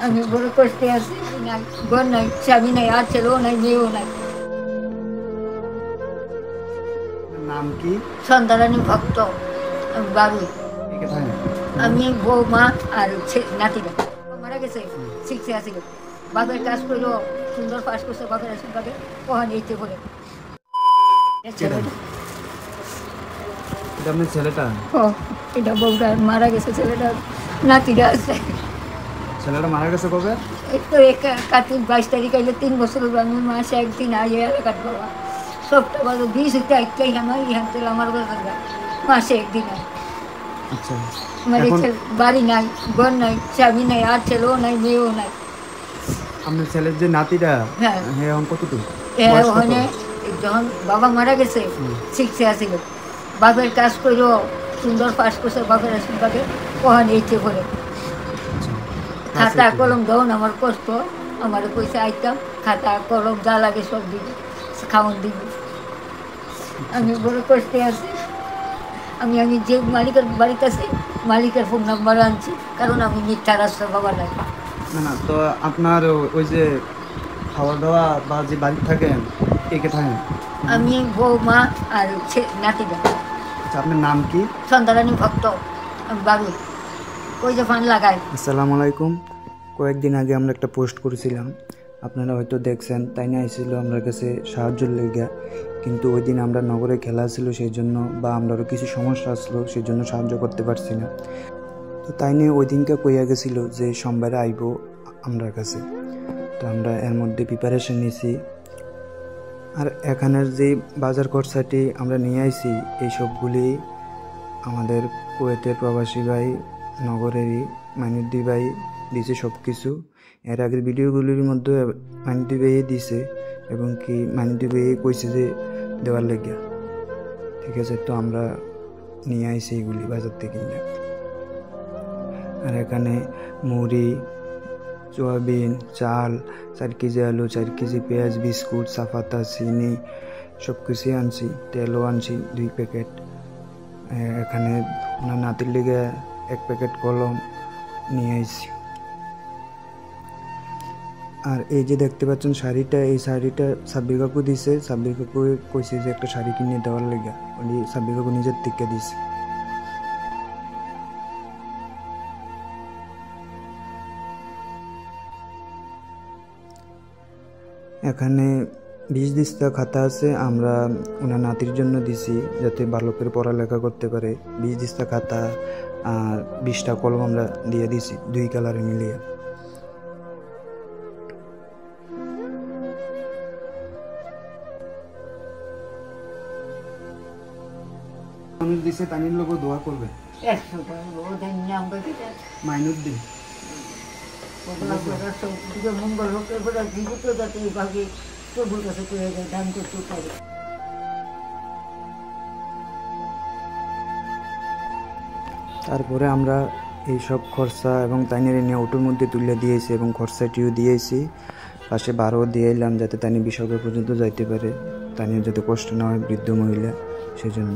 আমি বড় কষ্টে আছি, নাই ঘর নাই, স্বামী নাই, আর ছেলেও নাই, মেয়েও নাই। নাম কি? সন্তানানী ভক্ত বাবু। আমি বৌমা আর নাতিরা মারা গেছে, শিখছে আসিল। বাপের কাজ করলো, সুন্দর পাশ করছে, বাপের আশীর্বাদে কহান এইতে বলে ছেলেটা এটা বউটা মারা গেছে, ছেলেটা নাতিরা আছে। ছেলেটা মারা গেছে কবে? এই তো কার্তিক 22 তারিখ আইলে 3 বছর হলো। আমি মাসে একদিন আইয়ে এলাকাত বাবা সবটা বাজে 20 হইতে একটাই আমার ইহান তেল আমার বাজার মাসে একদিন আয়। আচ্ছা, আমার বাড়ি নাই, ঘর নাই, স্বামী নাই, আর ছেলেও নাই, মেয়েও নাই। আপনার ছেলের যে নাতিটা, হ্যাঁ হ্যাঁ, কতটুকু ওখানে যখন বাবা মারা গেছে, শিখছে আসিল। বাপের কাজ করলো, সুন্দর পাশ করছে, বাপের আশীর্বাদে কহান এইতে বলে খাতা কলম দেওয়া আমার কষ্ট। আমার পয়সা আইতাম, খাতা কলম যা লাগে সব দিবি, খাওয়ান দিবি। আমি বড় কষ্টে আছি। আমি যে মালিকের বাড়িতে আছি, মালিকের ফোন নাম্বার আনছি, কারণ আমি মিথ্যা রাস্তা বাবা নাই। না, তো আপনার ওই যে খাওয়া দাওয়া বা যে বাড়ি থাকেন, কে থাকেন? আমি বৌমা আর নাতিরা। আচ্ছা, আপনার নাম কি? সন্তানানী ভক্ত বাবু। ওই যে ফান লাগায়। আসসালামু আলাইকুম। কয়েকদিন আগে আমরা একটা পোস্ট করেছিলাম, আপনারা হয়তো দেখছেন। তাই না এসেছিলো আমার কাছে সাহায্যের লেগে, কিন্তু ওই দিন আমরা নগরে খেলা ছিল, সেই জন্য বা আমরারও কিছু সমস্যা আসলো, সেই জন্য সাহায্য করতে পারছি না। তো তাই নিয়ে ওই দিনকে কইয়া গেছিল যে সোমবারে আইব আমার কাছে। তো আমরা এর মধ্যে প্রিপারেশন নিয়েছি। আর এখানের যে বাজার খরচাটি আমরা নিয়ে আইছি, এই সবগুলি আমাদের কুয়েতের প্রবাসী ভাই, নগরেরই মাইনুদ্দি ভাই দিয়েছে সব কিছু। এর আগের ভিডিওগুলির মধ্যে মাইনুদ্দি ভাই দিছে, এবং কি মাইনুদ্দি ভাই কইছে যে দেওয়ার লেগে। ঠিক আছে, তো আমরা নিয়ে আইছি এইগুলি বাজার থেকে নিয়ে। আর এখানে মুড়ি, সোয়াবিন, চাল, 4 কেজি আলু, 4 কেজি পেঁয়াজ, বিস্কুট, চাপাতা, চিনি সব কিছুই আনছি। তেলও আনছি 2 প্যাকেট। এখানে ওনার নাতির লেগে 1 প্যাকেট কলম নিয়ে আইছি। আর এই যে দেখতে পাচ্ছেন শাড়িটা, এই শাড়িটা সাব্বির কাকু দিছে। সাব্বির কাকু কইছে যে একটা শাড়ি কিনে দেওয়ার লেগে, উনি সাব্বির কাকু নিজের থেকে দিছে। এখানে 20 দিস্তা খাতা আছে, আমরা ওনার নাতির জন্য দিছি যাতে ভালো করে পড়ালেখা করতে পারে। 20 দিস্তা খাতা আর 20টা কলম আমরা দিয়ে দিছি, 2 কালারে মিলিয়ে। মানুষ দিছে, তানির লোক দোয়া করবে। মাইনুদ্দিন মঙ্গল হোক, যাতে এইভাবে প্রভুর কাছে দান করতে পারে। তারপরে আমরা এই সব খরচা এবং তাইনের নিয়ে অটোর মধ্যে তুলে দিয়েছি, এবং খরচাটিও দিয়েছি। পাশে বারও দিয়ে এলাম যাতে তানি বিসর্গ পর্যন্ত যাইতে পারে, তানির যাতে কষ্ট না হয়, বৃদ্ধ মহিলা, সেজন্য।